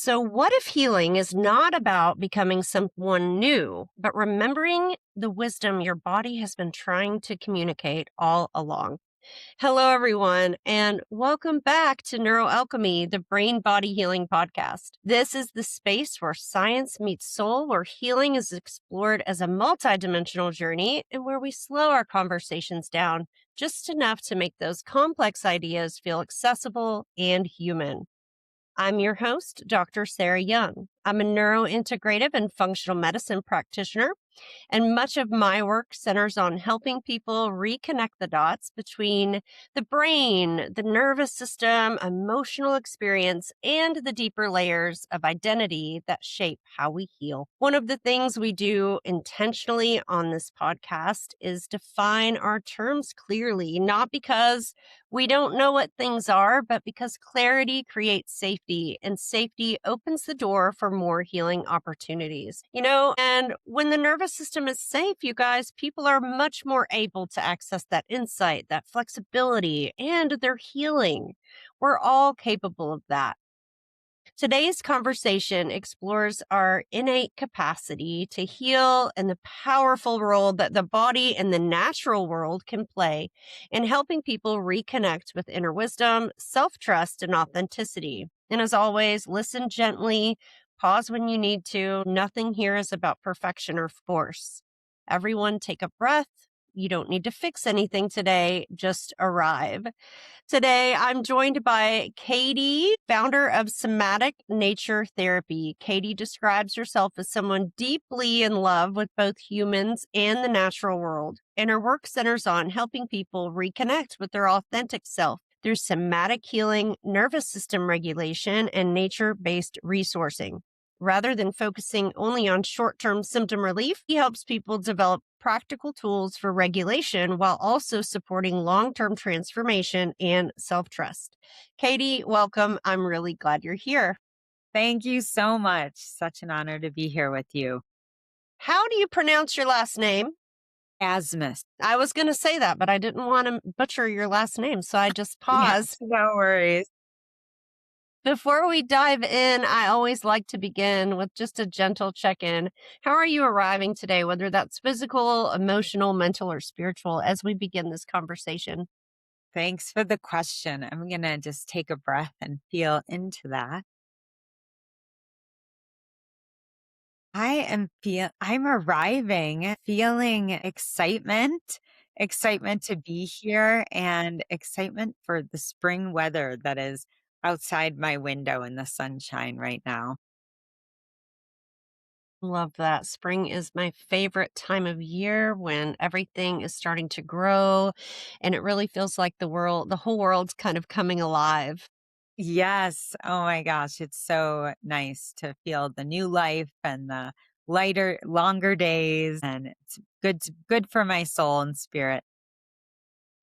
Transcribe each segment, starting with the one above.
So, what if healing is not about becoming someone new, but remembering the wisdom your body has been trying to communicate all along? Hello, everyone, and welcome back to NeuroAlchemy, the brain body healing podcast. This is the space where science meets soul, where healing is explored as a multidimensional journey, and where we slow our conversations down just enough to make those complex ideas feel accessible and human. I'm your host, Dr. Sarah Young. I'm a neurointegrative and functional medicine practitioner, and much of my work centers on helping people reconnect the dots between the brain, the nervous system, emotional experience, and the deeper layers of identity that shape how we heal. One of the things we do intentionally on this podcast is define our terms clearly, not because we don't know what things are, but because clarity creates safety, and safety opens the door for more healing opportunities. And when the nervous system is safe, you guys, people are much more able to access that insight, that flexibility, and their healing. We're all capable of that. Today's conversation explores our innate capacity to heal and the powerful role that the body and the natural world can play in helping people reconnect with inner wisdom, self trust, and authenticity. And as always, listen gently, pause when you need to. Nothing here is about perfection or force. Everyone, take a breath. You don't need to fix anything today, just arrive. Today, I'm joined by Katie, founder of Somatic Nature Therapy. Katie describes herself as someone deeply in love with both humans and the natural world, and her work centers on helping people reconnect with their authentic self through somatic healing, nervous system regulation, and nature based resourcing. Rather than focusing only on short term symptom relief, he helps people develop practical tools for regulation while also supporting long term transformation and self trust. Katie, welcome. I'm really glad you're here. Thank you so much. Such an honor to be here with you. How do you pronounce your last name? Asmus. I was going to say that, but I didn't want to butcher your last name, so I just Yes, paused. no worries. Before we dive in, I always like to begin with just a gentle check in. How are you arriving today, whether that's physical, emotional, mental, or spiritual, as we begin this conversation? Thanks for the question. I'm going to just take a breath and feel into that. I'm arriving feeling excitement to be here and excitement for the spring weather that is outside my window in the sunshine right now. Love that. Spring is my favorite time of year when everything is starting to grow and it really feels like the whole world's kind of coming alive. Yes. Oh my gosh. It's so nice to feel the new life and the lighter, longer days. And it's good for my soul and spirit.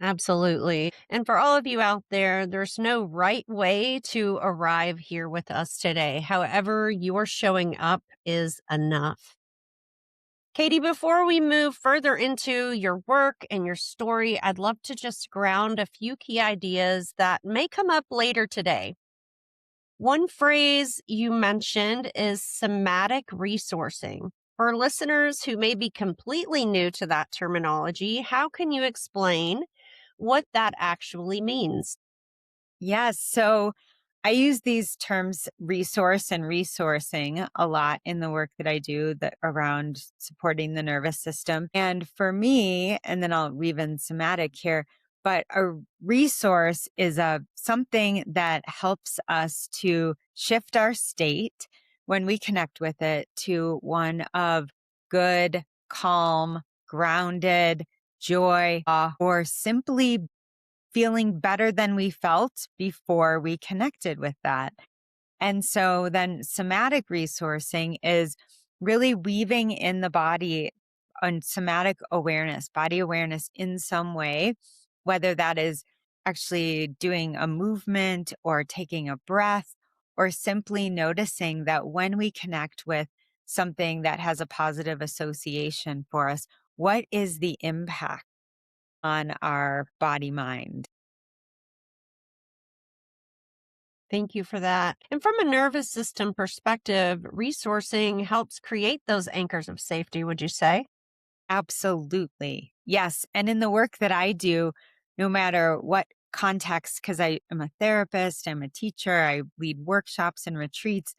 Absolutely. And for all of you out there, there's no right way to arrive here with us today. However, you're showing up is enough. Katie, before we move further into your work and your story, I'd love to just ground a few key ideas that may come up later today. One phrase you mentioned is somatic resourcing. For listeners who may be completely new to that terminology, how can you explain what that actually means? Yes. So I use these terms resource and resourcing a lot in the work that I do that around supporting the nervous system. And for me, and then I'll weave in somatic here, but a resource is a something that helps us to shift our state when we connect with it to one of good, calm, grounded, joy, or simply feeling better than we felt before we connected with that. And so then somatic resourcing is really weaving in the body on somatic awareness, body awareness in some way, whether that is actually doing a movement or taking a breath or simply noticing that when we connect with something that has a positive association for us, what is the impact on our body mind? Thank you for that. And from a nervous system perspective, resourcing helps create those anchors of safety, would you say? Absolutely. Yes. And in the work that I do, no matter what context, because I am a therapist, I'm a teacher, I lead workshops and retreats,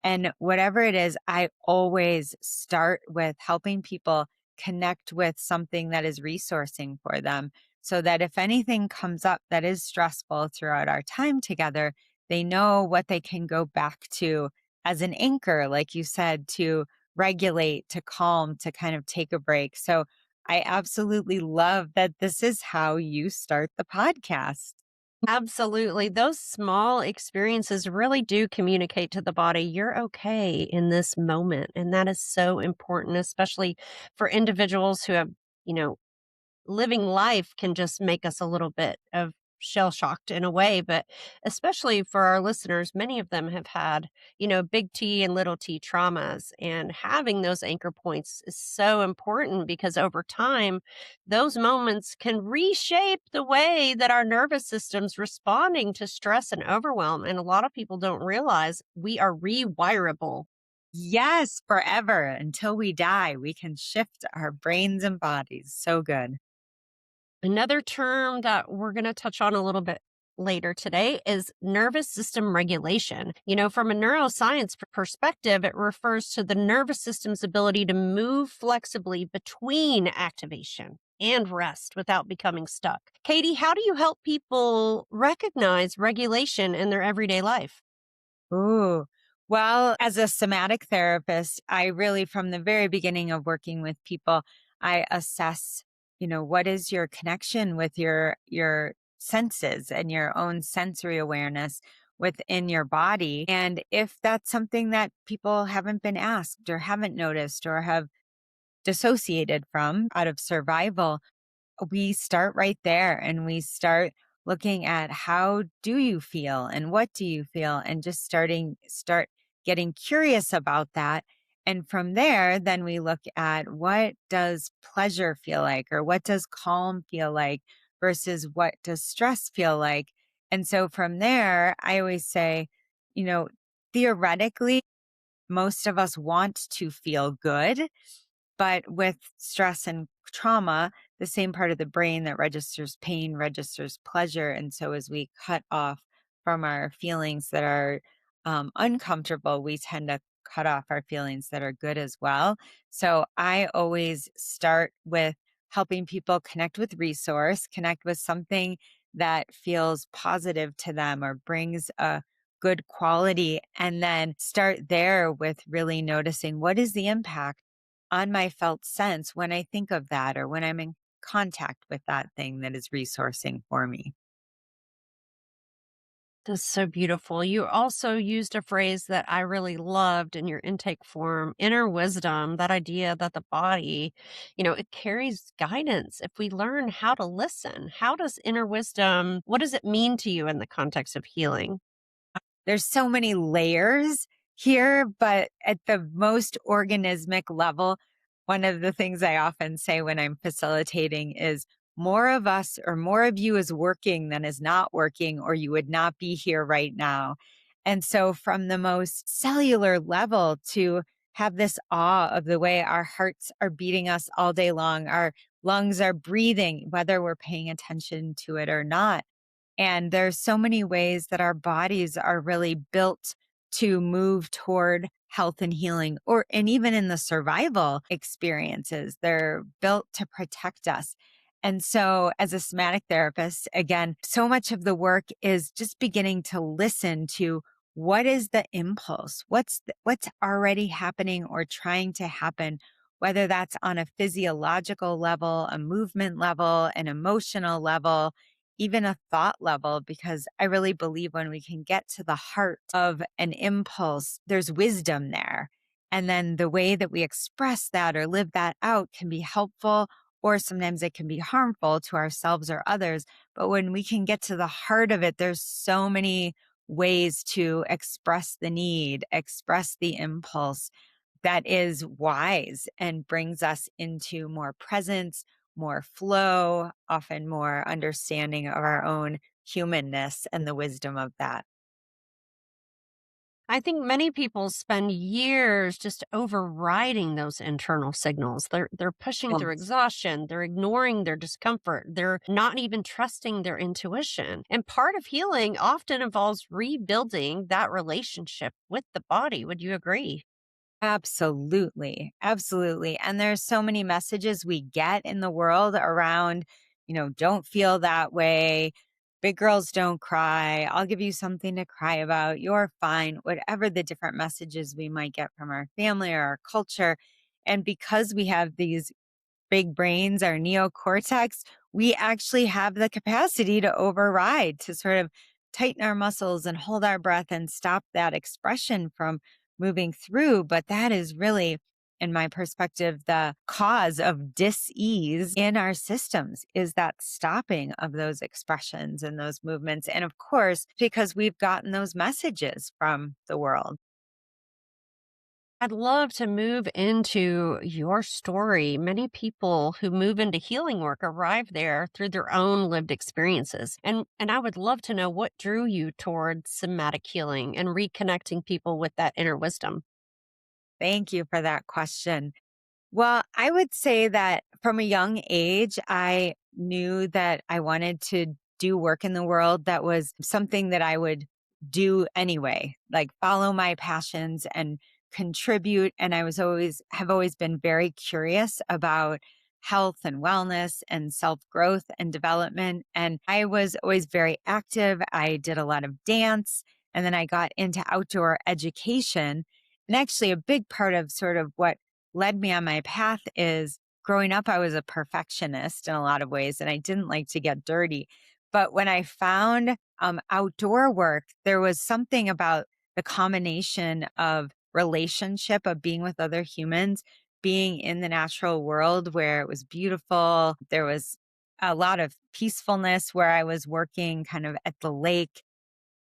and whatever it is, I always start with helping people connect with something that is resourcing for them so that if anything comes up that is stressful throughout our time together, they know what they can go back to as an anchor, like you said, to regulate, to calm, to kind of take a break. So I absolutely love that this is how you start the podcast. Absolutely. Those small experiences really do communicate to the body you're okay in this moment. And that is so important, especially for individuals who have, you know, living life can just make us a little bit of shell shocked in a way, but especially for our listeners, many of them have had, big T and little t traumas. And having those anchor points is so important because over time, those moments can reshape the way that our nervous system's responding to stress and overwhelm. And a lot of people don't realize we are rewirable. Yes, forever until we die, we can shift our brains and bodies. So good. Another term that we're going to touch on a little bit later today is nervous system regulation. From a neuroscience perspective, it refers to the nervous system's ability to move flexibly between activation and rest without becoming stuck. Katie, how do you help people recognize regulation in their everyday life? Ooh. Well, as a somatic therapist, I really, from the very beginning of working with people, I assess, what is your connection with your senses and your own sensory awareness within your body. And if that's something that people haven't been asked or haven't noticed or have dissociated from out of survival, we start right there and we start looking at how do you feel and what do you feel and just start getting curious about that, and from there then we look at what does pleasure feel like or what does calm feel like versus what does stress feel like. And so from there I always say, you know theoretically most of us want to feel good, but with stress and trauma, the same part of the brain that registers pain registers pleasure. And so as we cut off from our feelings that are uncomfortable, we tend to cut off our feelings that are good as well. So I always start with helping people connect with resource, connect with something that feels positive to them or brings a good quality, and then start there with really noticing what is the impact on my felt sense when I think of that or when I'm in contact with that thing that is resourcing for me. That's so beautiful. You also used a phrase that I really loved in your intake form, inner wisdom, that idea that the body, it carries guidance if we learn how to listen. How does inner wisdom, what does it mean to you in the context of healing? There's so many layers here, but at the most organismic level, one of the things I often say when I'm facilitating is more of us or more of you is working than is not working, or you would not be here right now. And so, from the most cellular level, to have this awe of the way our hearts are beating us all day long, our lungs are breathing, whether we're paying attention to it or not. And there's so many ways that our bodies are really built to move toward health and healing, or and even in the survival experiences, they're built to protect us. And so as a somatic therapist, again, so much of the work is just beginning to listen to what is the impulse? What's already happening or trying to happen, whether that's on a physiological level, a movement level, an emotional level, even a thought level, because I really believe when we can get to the heart of an impulse, there's wisdom there. And then the way that we express that or live that out can be helpful, or sometimes it can be harmful to ourselves or others. But when we can get to the heart of it, there's so many ways to express the need, express the impulse that is wise and brings us into more presence, more flow, often more understanding of our own humanness and the wisdom of that. I think many people spend years just overriding those internal signals. They're pushing through Yes. exhaustion, they're ignoring their discomfort, they're not even trusting their intuition. And part of healing often involves rebuilding that relationship with the body. Would you agree? Absolutely. Absolutely. And there's so many messages we get in the world around, don't feel that way. Big girls don't cry. I'll give you something to cry about. You're fine. Whatever the different messages we might get from our family or our culture. And because we have these big brains, our neocortex, we actually have the capacity to override, to sort of tighten our muscles and hold our breath and stop that expression from moving through. But that is really, in my perspective, the cause of dis-ease in our systems is that stopping of those expressions and those movements. And of course, because we've gotten those messages from the world. I'd love to move into your story. Many people who move into healing work arrive there through their own lived experiences. And I would love to know what drew you towards somatic healing and reconnecting people with that inner wisdom. Thank you for that question. Well, I would say that from a young age, I knew that I wanted to do work in the world that was something that I would do anyway, like follow my passions and contribute. And have always been very curious about health and wellness and self growth and development. And I was always very active. I did a lot of dance, and then I got into outdoor education. And actually, a big part of sort of what led me on my path is growing up, I was a perfectionist in a lot of ways, and I didn't like to get dirty. But when I found outdoor work, there was something about the combination of relationship, of being with other humans, being in the natural world where it was beautiful. There was a lot of peacefulness where I was working kind of at the lake,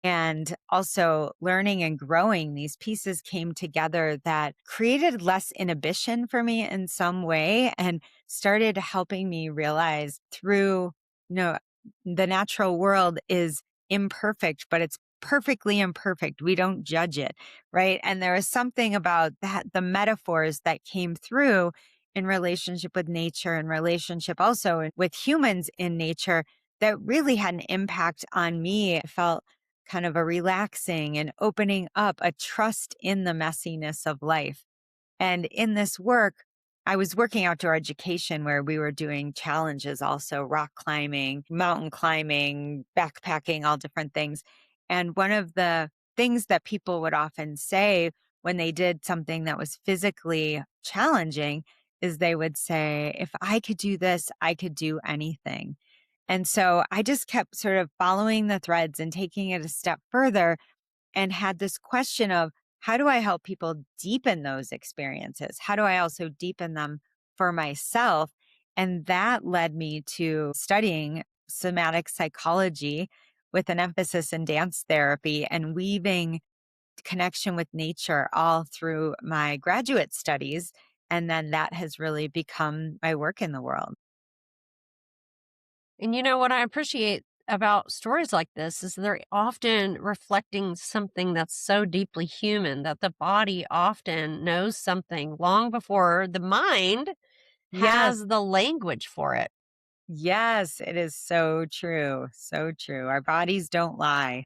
and also learning and growing. These pieces came together that created less inhibition for me in some way and started helping me realize through, you know, the natural world is imperfect, but it's perfectly imperfect. We don't judge it, right? And there is something about that, the metaphors that came through in relationship with nature and relationship also with humans in nature that really had an impact on me. I felt kind of a relaxing and opening up, a trust in the messiness of life. And in this work, I was working outdoor education where we were doing challenges also, rock climbing, mountain climbing, backpacking, all different things. And one of the things that people would often say when they did something that was physically challenging is they would say, if I could do this, I could do anything. And so I just kept sort of following the threads and taking it a step further, and had this question of, how do I help people deepen those experiences? How do I also deepen them for myself? And that led me to studying somatic psychology with an emphasis in dance therapy and weaving connection with nature all through my graduate studies. And then that has really become my work in the world. And you know what I appreciate about stories like this is they're often reflecting something that's so deeply human that the body often knows something long before the mind Yes. has the language for it. Yes, it is so true. So true. Our bodies don't lie.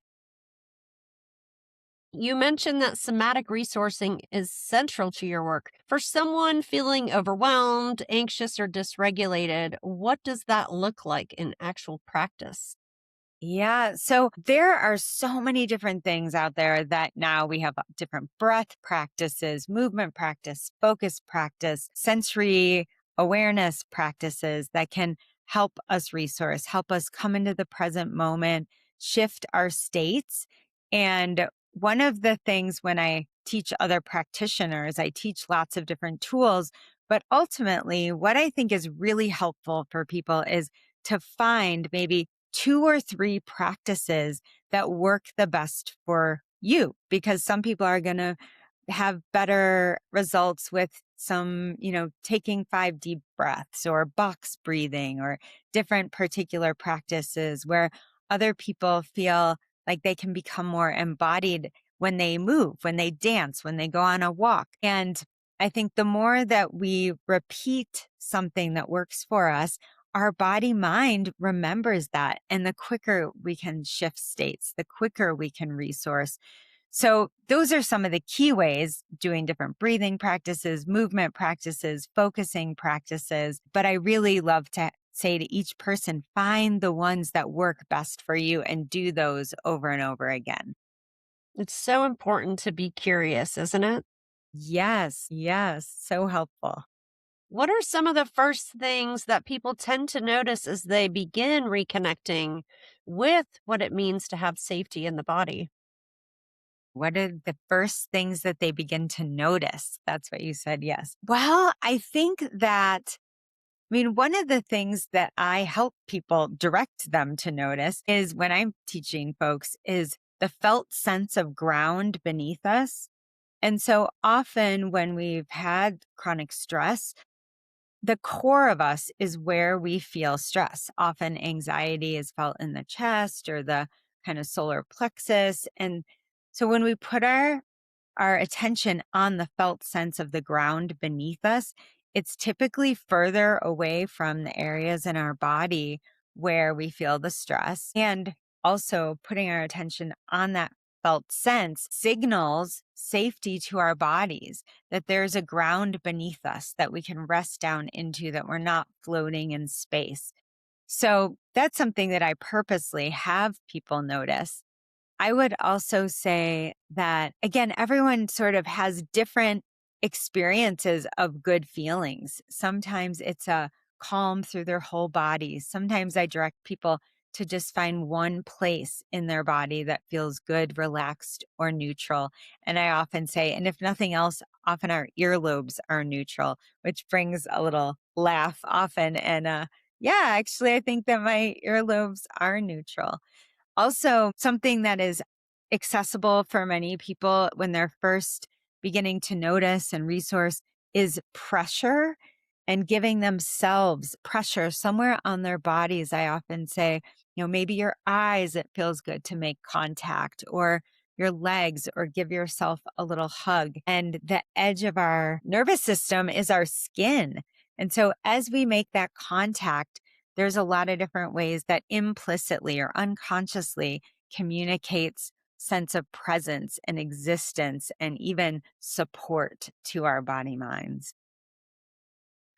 You mentioned that somatic resourcing is central to your work. For someone feeling overwhelmed, anxious, or dysregulated, what does that look like in actual practice? Yeah. So there are so many different things out there that now we have different breath practices, movement practice, focus practice, sensory awareness practices that can help us resource, help us come into the present moment, shift our states. And one of the things when I teach other practitioners, I teach lots of different tools. But ultimately, what I think is really helpful for people is to find maybe two or three practices that work the best for you, because some people are going to have better results with some, taking 5 deep breaths or box breathing or different particular practices, where other people feel like they can become more embodied when they move, when they dance, when they go on a walk. And I think the more that we repeat something that works for us, our body mind remembers that. And the quicker we can shift states, the quicker we can resource. So those are some of the key ways, doing different breathing practices, movement practices, focusing practices. But I really love to say to each person, find the ones that work best for you and do those over and over again. It's so important to be curious, isn't it? Yes, yes. So helpful. What are some of the first things that people tend to notice as they begin reconnecting with what it means to have safety in the body? What are the first things that they begin to notice? That's what you said. Yes. Well, I think that, one of the things that I help people direct them to notice is when I'm teaching folks is the felt sense of ground beneath us. And so often when we've had chronic stress, the core of us is where we feel stress. Often anxiety is felt in the chest or the kind of solar plexus. And so when we put our attention on the felt sense of the ground beneath us, it's typically further away from the areas in our body where we feel the stress. And also putting our attention on that felt sense signals safety to our bodies, that there's a ground beneath us that we can rest down into, that we're not floating in space. So that's something that I purposely have people notice. I would also say that, again, everyone sort of has different experiences of good feelings. Sometimes it's a calm through their whole body. Sometimes I direct people to just find one place in their body that feels good, relaxed, or neutral. And I often say, and if nothing else, often our earlobes are neutral, which brings a little laugh often. And yeah, actually, I think that my earlobes are neutral. Also, something that is accessible for many people when they're first beginning to notice and resource is pressure, and giving themselves pressure somewhere on their bodies. I often say, maybe your eyes, it feels good to make contact, or your legs, or give yourself a little hug. And the edge of our nervous system is our skin. And so as we make that contact, there's a lot of different ways that implicitly or unconsciously communicates sense of presence and existence and even support to our body minds.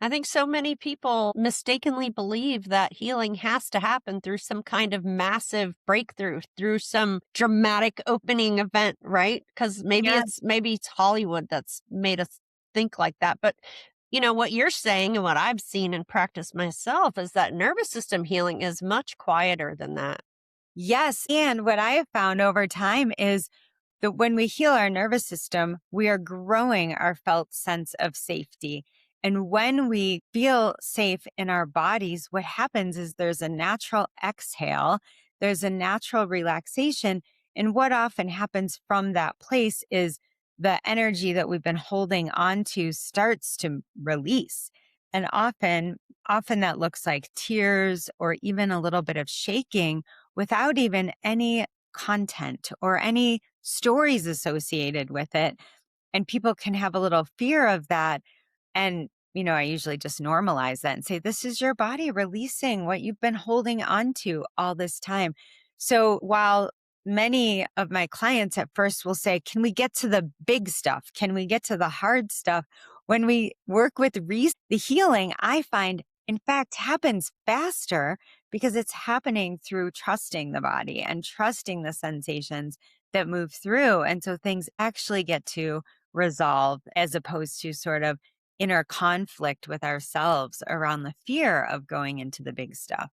I think so many people mistakenly believe that healing has to happen through some kind of massive breakthrough, through some dramatic opening event, right? Because Yeah. maybe it's Hollywood that's made us think like that. But what you're saying and what I've seen and practiced myself is that nervous system healing is much quieter than that. Yes. And what I have found over time is that when we heal our nervous system, we are growing our felt sense of safety. And when we feel safe in our bodies, what happens is there's a natural exhale, there's a natural relaxation. And what often happens from that place is the energy that we've been holding on to starts to release. And often that looks like tears or even a little bit of shaking without even any content or any stories associated with it. And people can have a little fear of that. And, I usually just normalize that and say, this is your body releasing what you've been holding on to all this time. So while many of my clients at first will say, can we get to the big stuff? Can we get to the hard stuff? When we work with the healing, I find, in fact, happens faster because it's happening through trusting the body and trusting the sensations that move through. And so things actually get to resolve, as opposed to sort of inner conflict with ourselves around the fear of going into the big stuff.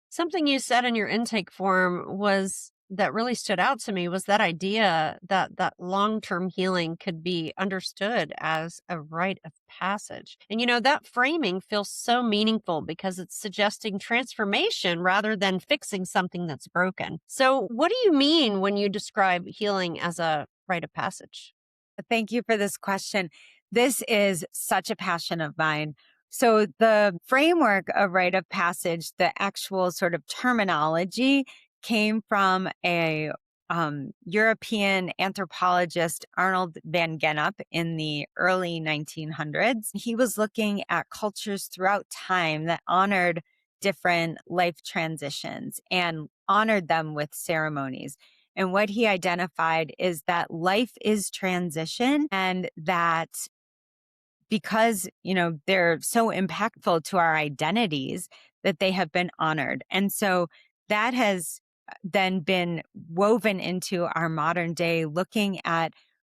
Something you said in your intake form was that really stood out to me was that idea that long-term healing could be understood as a rite of passage. And that framing feels so meaningful because it's suggesting transformation rather than fixing something that's broken. So, what do you mean when you describe healing as a rite of passage? Thank you for this question. This is such a passion of mine. So, the framework of rite of passage, the actual sort of terminology came from a European anthropologist Arnold van Gennep in the early 1900s. He was looking at cultures throughout time that honored different life transitions and honored them with ceremonies. And what he identified is that life is transition, and that because, they're so impactful to our identities, that they have been honored. And so that has then been woven into our modern day, looking at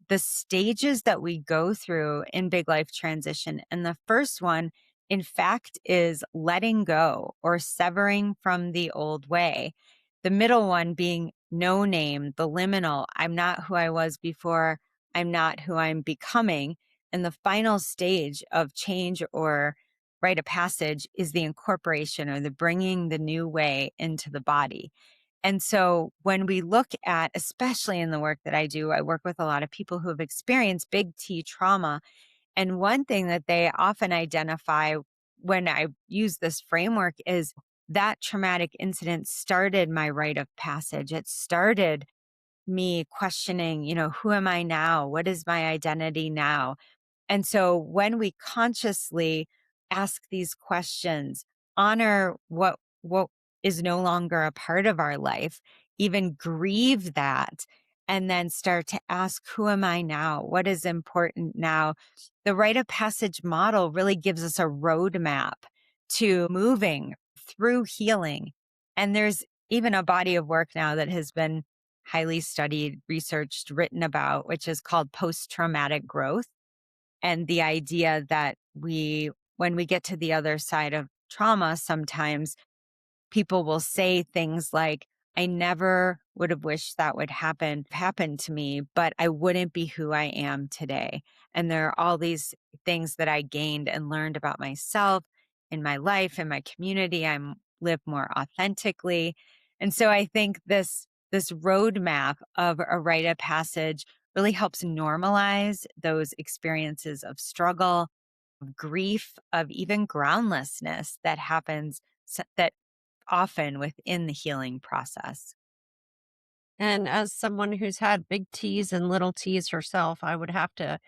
the stages that we go through in big life transition. And the first one, in fact, is letting go or severing from the old way. The middle one being no name, the liminal, I'm not who I was before, I'm not who I'm becoming. And the final stage of change or rite of passage is the incorporation, or the bringing the new way into the body. And so when we look at, especially in the work that I do, I work with a lot of people who have experienced big T trauma. And one thing that they often identify when I use this framework is that traumatic incident started my rite of passage. It started me questioning, who am I now? What is my identity now? And so when we consciously ask these questions, honor what is no longer a part of our life, even grieve that, and then start to ask, who am I now? What is important now? The rite of passage model really gives us a roadmap to moving through healing. And there's even a body of work now that has been highly studied, researched, written about, which is called post-traumatic growth. And the idea that when we get to the other side of trauma, sometimes people will say things like, I never would have wished that would happen to me, but I wouldn't be who I am today. And there are all these things that I gained and learned about myself in my life, in my community. I'm live more authentically. And so I think this roadmap of a rite of passage really helps normalize those experiences of struggle, of grief, of even groundlessness that happens, that often within the healing process. And as someone who's had big T's and little T's herself, I would have to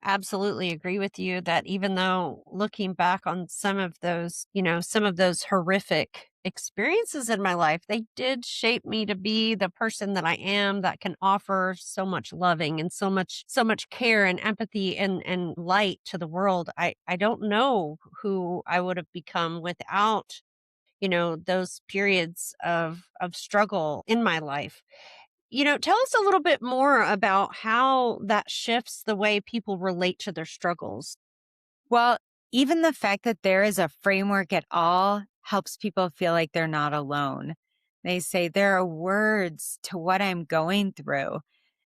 absolutely agree with you that even though looking back on some of those horrific experiences in my life, they did shape me to be the person that I am, that can offer so much loving and so much care and empathy and light to the world. I don't know who I would have become without, those periods of struggle in my life. Tell us a little bit more about how that shifts the way people relate to their struggles. Well, even the fact that there is a framework at all helps people feel like they're not alone. They say there are words to what I'm going through.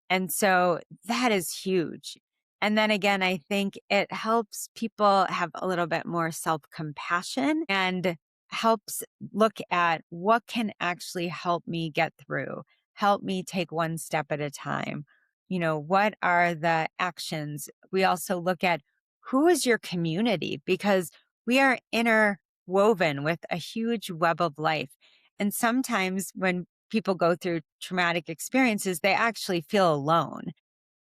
And so that is huge. And then again, I think it helps people have a little bit more self compassion, and helps look at what can actually help me get through, help me take one step at a time. What are the actions? We also look at, who is your community, because we are interwoven with a huge web of life. And sometimes when people go through traumatic experiences, they actually feel alone.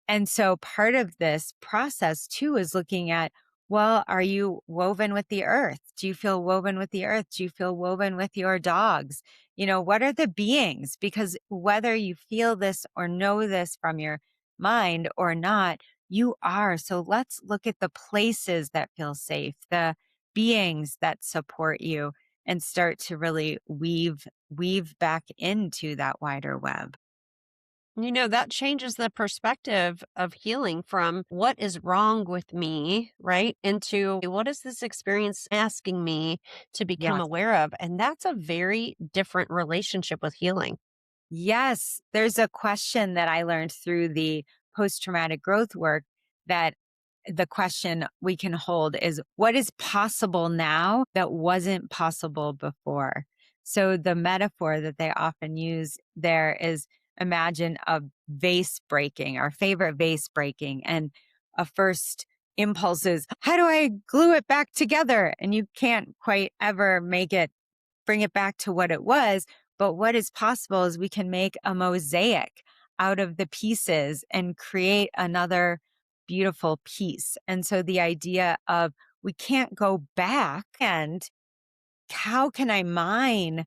And so part of this process too is looking at, well, are you woven with the earth? Do you feel woven with the earth? Do you feel woven with your dogs? What are the beings? Because whether you feel this or know this from your mind or not, you are. So let's look at the places that feel safe, the beings that support you, and start to really weave back into that wider web. That changes the perspective of healing from what is wrong with me, right? Into what is this experience asking me to become Yes. aware of? And that's a very different relationship with healing. Yes, there's a question that I learned through the post traumatic growth work, that the question we can hold is, what is possible now that wasn't possible before? So the metaphor that they often use there is, imagine a vase breaking, our favorite vase breaking, and a first impulse is, how do I glue it back together? And you can't quite ever bring it back to what it was. But what is possible is we can make a mosaic out of the pieces and create another beautiful piece. And so the idea of we can't go back, and how can I mine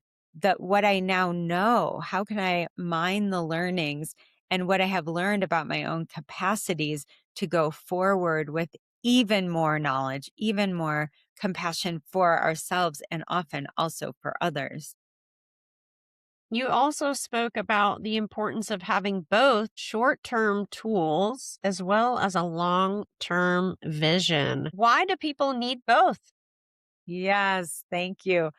what I now know? How can I mine the learnings and what I have learned about my own capacities to go forward with even more knowledge, even more compassion for ourselves, and often also for others? You also spoke about the importance of having both short term tools as well as a long term vision. Why do people need both? Yes, thank you.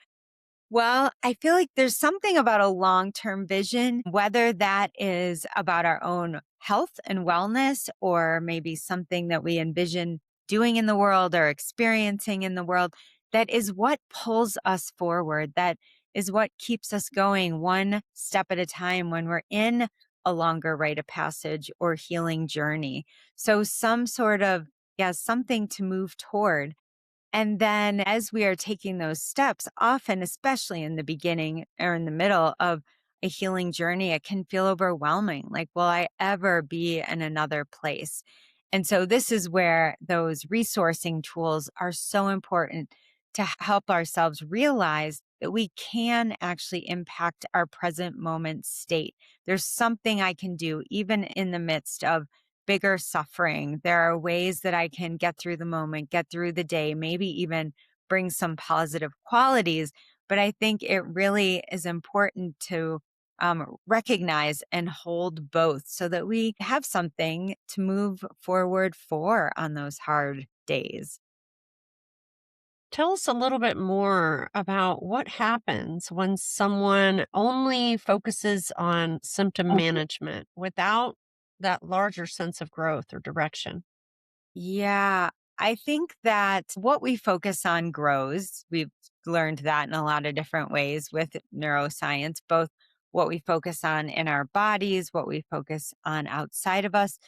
Well, I feel like there's something about a long term vision, whether that is about our own health and wellness, or maybe something that we envision doing in the world or experiencing in the world, that is what pulls us forward. That is what keeps us going one step at a time when we're in a longer rite of passage or healing journey. So, some sort of, yeah, something to move toward. And then as we are taking those steps, often, especially in the beginning or in the middle of a healing journey, it can feel overwhelming. Like, will I ever be in another place? And so this is where those resourcing tools are so important to help ourselves realize that we can actually impact our present moment state. There's something I can do even in the midst of bigger suffering. There are ways that I can get through the moment, get through the day, maybe even bring some positive qualities. But I think it really is important to recognize and hold both so that we have something to move forward for on those hard days. Tell us a little bit more about what happens when someone only focuses on symptom management without that larger sense of growth or direction. Yeah, I think that what we focus on grows. We've learned that in a lot of different ways with neuroscience, both what we focus on in our bodies, what we focus on outside of us.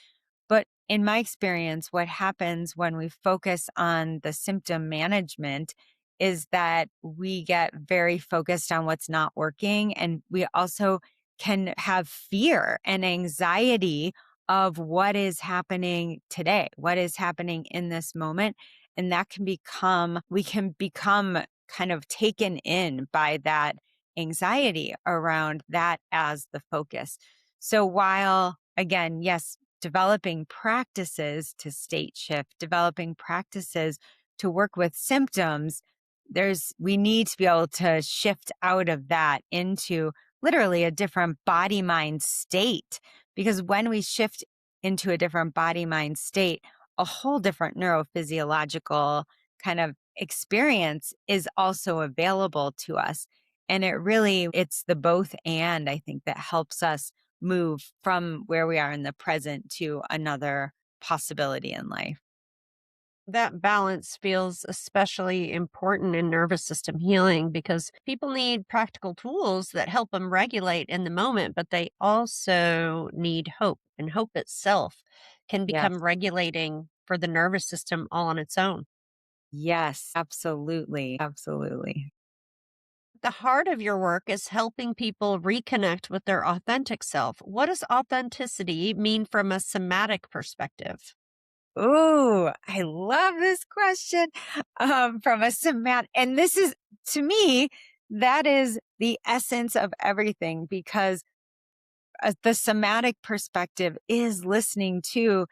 But in my experience, what happens when we focus on the symptom management is that we get very focused on what's not working. And we also can have fear and anxiety of what is happening today, what is happening in this moment. And that can become, we can become kind of taken in by that anxiety around that as the focus. So while, again, yes, developing practices to state shift, developing practices to work with symptoms, we need to be able to shift out of that into literally a different body mind state. Because when we shift into a different body mind state, a whole different neurophysiological kind of experience is also available to us. And it's the both and I think that helps us move from where we are in the present to another possibility in life. That balance feels especially important in nervous system healing because people need practical tools that help them regulate in the moment, but they also need hope. And hope itself can Yes. become regulating for the nervous system all on its own. Yes, absolutely. Absolutely. The heart of your work is helping people reconnect with their authentic self. What does authenticity mean from a somatic perspective? Ooh, I love this question. From a somatic, and this is to me, that is the essence of everything because the somatic perspective is listening to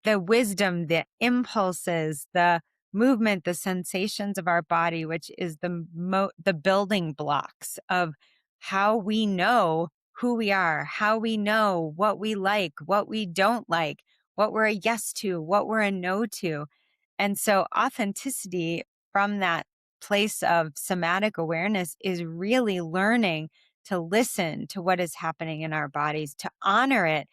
the wisdom, the impulses, the movement, the sensations of our body, which is the building blocks of how we know who we are, how we know what we like, what we don't like, what we're a yes to, what we're a no to. And so authenticity from that place of somatic awareness is really learning to listen to what is happening in our bodies, to honor it,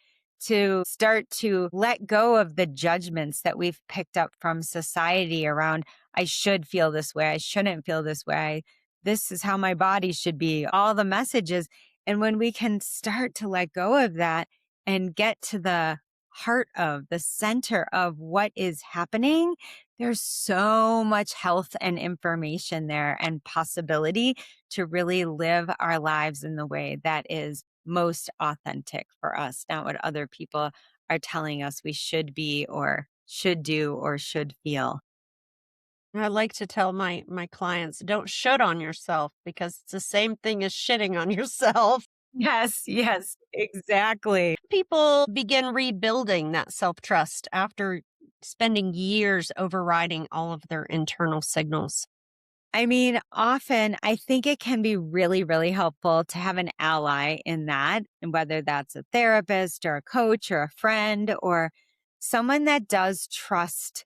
to start to let go of the judgments that we've picked up from society around, I should feel this way, I shouldn't feel this way, this is how my body should be, all the messages. And when we can start to let go of that and get to the heart of the center of what is happening, there's so much health and information there and possibility to really live our lives in the way that is most authentic for us, not what other people are telling us we should be or should do or should feel. I like to tell my clients, don't shit on yourself because it's the same thing as shitting on yourself. Yes, yes, exactly. People begin rebuilding that self-trust after spending years overriding all of their internal signals. I mean, often I think it can be really, really helpful to have an ally in that, and whether that's a therapist or a coach or a friend or someone that does trust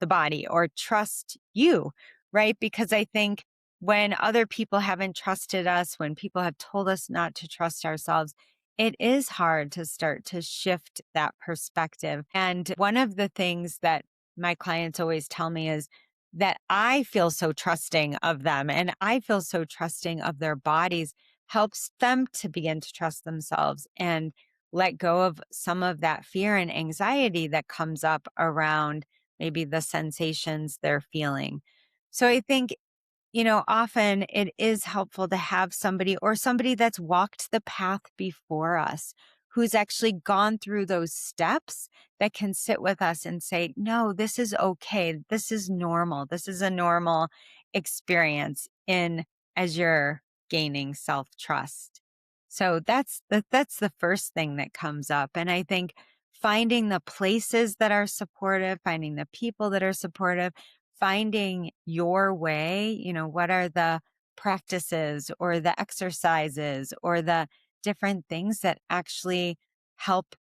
the body or trust you, right? Because I think when other people haven't trusted us, when people have told us not to trust ourselves, it is hard to start to shift that perspective. And one of the things that my clients always tell me is that I feel so trusting of them and I feel so trusting of their bodies helps them to begin to trust themselves and let go of some of that fear and anxiety that comes up around maybe the sensations they're feeling. So I think often it is helpful to have somebody or somebody that's walked the path before us, who's actually gone through those steps that can sit with us and say, no, this is okay. This is normal. This is a normal experience in as you're gaining self trust. So that's the first thing that comes up. And I think finding the places that are supportive, finding the people that are supportive, finding your way, what are the practices or the exercises or the different things that actually help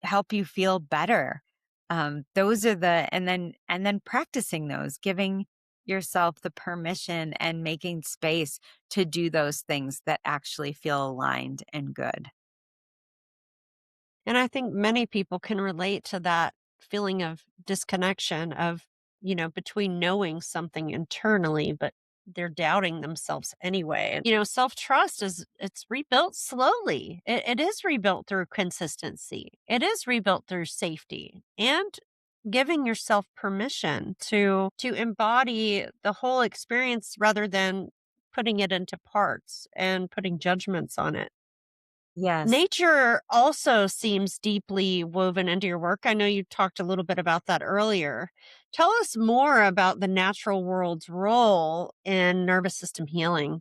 help you feel better. Those are the and then practicing those, giving yourself the permission and making space to do those things that actually feel aligned and good. And I think many people can relate to that feeling of disconnection of, between knowing something internally, but they're doubting themselves anyway. And, self-trust it's rebuilt slowly. It is rebuilt through consistency. It is rebuilt through safety and giving yourself permission to embody the whole experience rather than putting it into parts and putting judgments on it. Yes. Nature also seems deeply woven into your work. I know you talked a little bit about that earlier. Tell us more about the natural world's role in nervous system healing.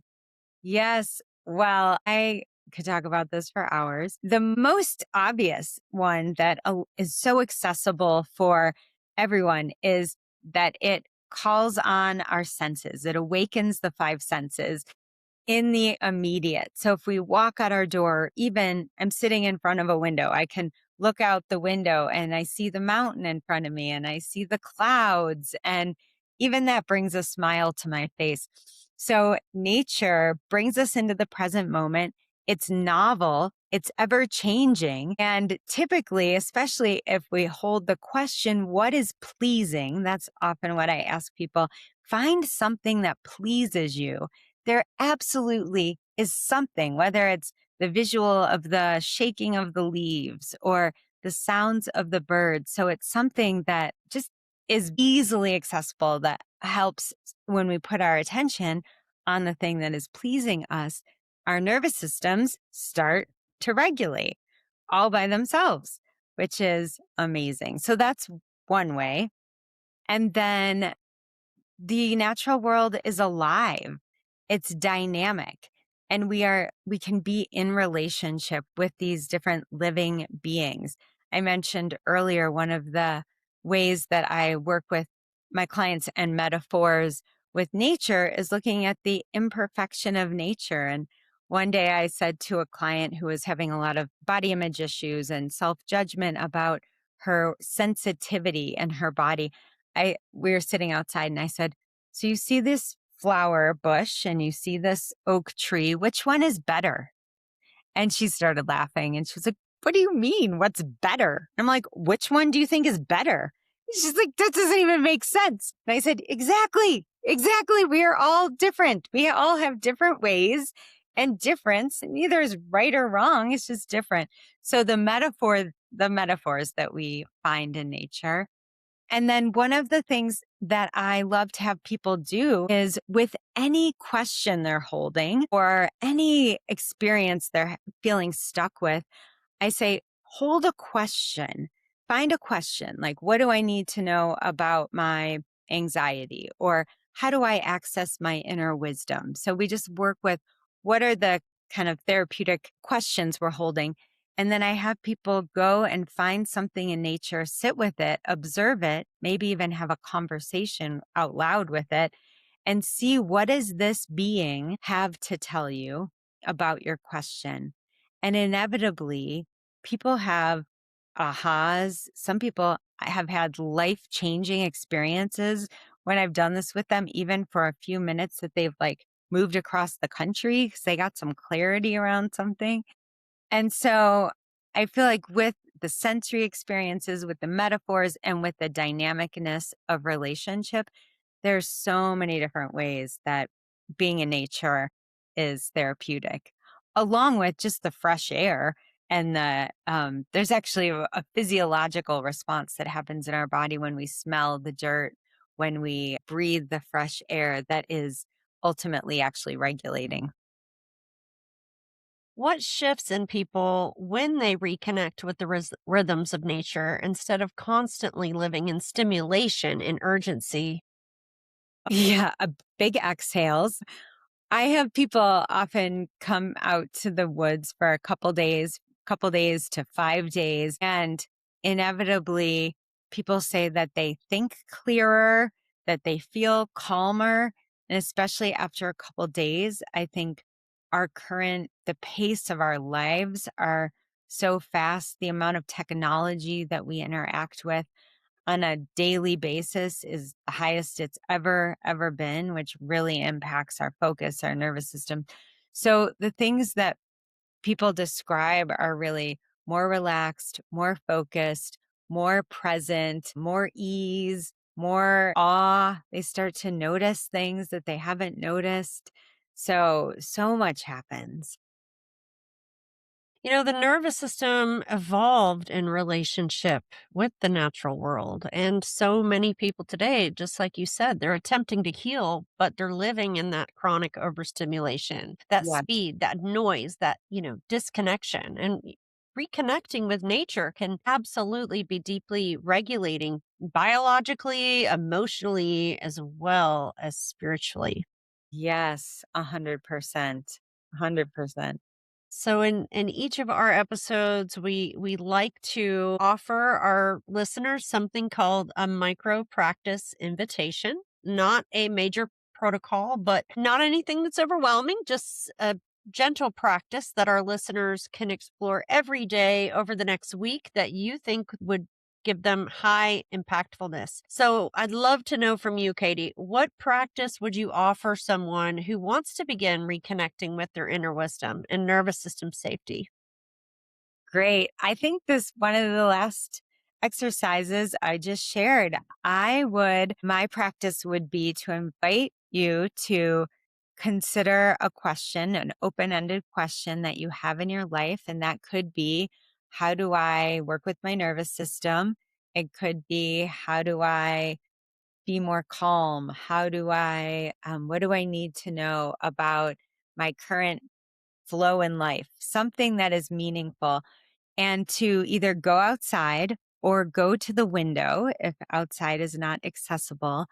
Yes. Well, I could talk about this for hours. The most obvious one that is so accessible for everyone is that it calls on our senses. It awakens the five senses in the immediate. So if we walk out our door, even I'm sitting in front of a window, I can look out the window and I see the mountain in front of me and I see the clouds. And even that brings a smile to my face. So nature brings us into the present moment. It's novel. It's ever changing. And typically, especially if we hold the question, what is pleasing? That's often what I ask people. Find something that pleases you. There absolutely is something, whether it's the visual of the shaking of the leaves or the sounds of the birds. So it's something that just is easily accessible that helps when we put our attention on the thing that is pleasing us. Our nervous systems start to regulate all by themselves, which is amazing. So that's one way. And then the natural world is alive. It's dynamic. And we can be in relationship with these different living beings. I mentioned earlier, one of the ways that I work with my clients and metaphors with nature is looking at the imperfection of nature. And one day I said to a client who was having a lot of body image issues and self judgment about her sensitivity and her body, we were sitting outside and I said, so you see this flower bush and you see this oak tree, which one is better? And she started laughing and she was like, what do you mean? What's better? I'm like, which one do you think is better? She's like, that doesn't even make sense. And I said, exactly, exactly. We are all different. We all have different ways and difference. And neither is right or wrong. It's just different. So the metaphors that we find in nature And then one of the things that I love to have people do is with any question they're holding or any experience they're feeling stuck with, I say, hold a question. Find a question like, what do I need to know about my anxiety? Or how do I access my inner wisdom? So we just work with what are the kind of therapeutic questions we're holding. And then I have people go and find something in nature, sit with it, observe it, maybe even have a conversation out loud with it and see what does this being have to tell you about your question. And inevitably, people have ahas. Some people have had life changing experiences when I've done this with them, even for a few minutes that they've like moved across the country because they got some clarity around something. And so I feel like with the sensory experiences, with the metaphors, and with the dynamicness of relationship, there's so many different ways that being in nature is therapeutic, along with just the fresh air. And there's actually a physiological response that happens in our body when we smell the dirt, when we breathe the fresh air that is ultimately actually regulating. What shifts in people when they reconnect with the rhythms of nature instead of constantly living in stimulation and urgency? Yeah, a big exhales. I have people often come out to the woods for a couple days to 5 days, and inevitably, people say that they think clearer, that they feel calmer, and especially after a couple days, I think the pace of our lives are so fast, the amount of technology that we interact with on a daily basis is the highest it's ever been, which really impacts our focus, our nervous system. So the things that people describe are really more relaxed, more focused, more present, more ease, more awe. They start to notice things that they haven't noticed. So much happens. You know, the nervous system evolved in relationship with the natural world. And so many people today, just like you said, they're attempting to heal, but they're living in that chronic overstimulation, that Yeah. speed, that noise, that, disconnection. And reconnecting with nature can absolutely be deeply regulating biologically, emotionally, as well as spiritually. Yes, 100%. 100%. So in each of our episodes, we like to offer our listeners something called a micro practice invitation, not a major protocol, but not anything that's overwhelming, just a gentle practice that our listeners can explore every day over the next week that you think would give them high impactfulness. So I'd love to know from you, Katie, what practice would you offer someone who wants to begin reconnecting with their inner wisdom and nervous system safety? Great. I think this one of the last exercises I just shared. My practice would be to invite you to consider a question, an open ended question that you have in your life. And that could be, how do I work with my nervous system? It could be, how do I be more calm? What do I need to know about my current flow in life? Something that is meaningful and to either go outside or go to the window if outside is not accessible.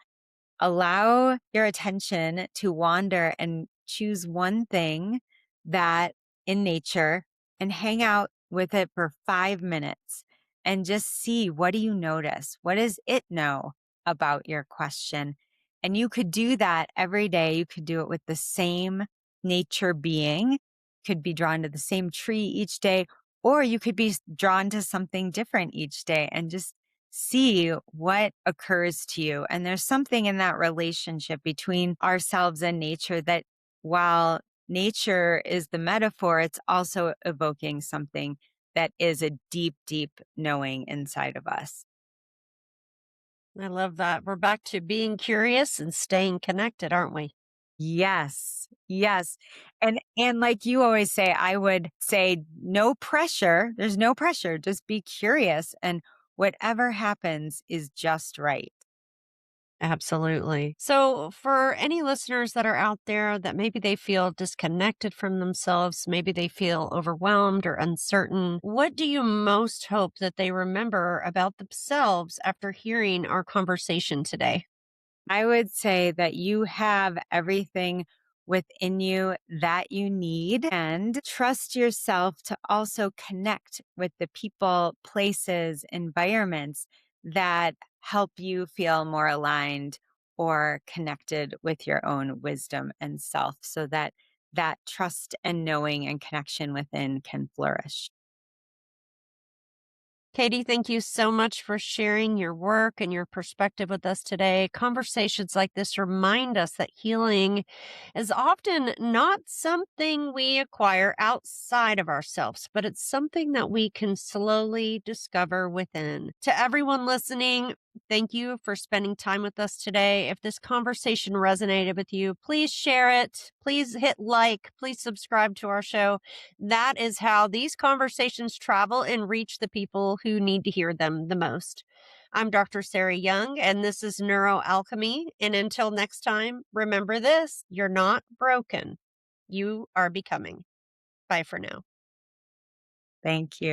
Allow your attention to wander and choose one thing that in nature and hang out with it for 5 minutes and just see, what do you notice? What does it know about your question? And you could do that every day. You could do it with the same nature being, could be drawn to the same tree each day, or you could be drawn to something different each day and just see what occurs to you. And there's something in that relationship between ourselves and nature that, while nature is the metaphor, it's also evoking something that is a deep knowing inside of us. I love that. We're back to being curious and staying connected, aren't we? Yes. Yes. And like you always say, I would say no pressure. There's no pressure. Just be curious and whatever happens is just right. Absolutely. So, for any listeners that are out there that maybe they feel disconnected from themselves, maybe they feel overwhelmed or uncertain, what do you most hope that they remember about themselves after hearing our conversation today? I would say that you have everything within you that you need and trust yourself to also connect with the people, places, environments that help you feel more aligned or connected with your own wisdom and self so that that trust and knowing and connection within can flourish. Katie, thank you so much for sharing your work and your perspective with us today. Conversations like this remind us that healing is often not something we acquire outside of ourselves, but it's something that we can slowly discover within. To everyone listening, thank you for spending time with us today. If this conversation resonated with you, please share it. Please hit like. Please subscribe to our show. That is how these conversations travel and reach the people who need to hear them the most. I'm Dr. Sarah Young, and this is NeuroAlchemy. And until next time, remember this: you're not broken, you are becoming. Bye for now. Thank you.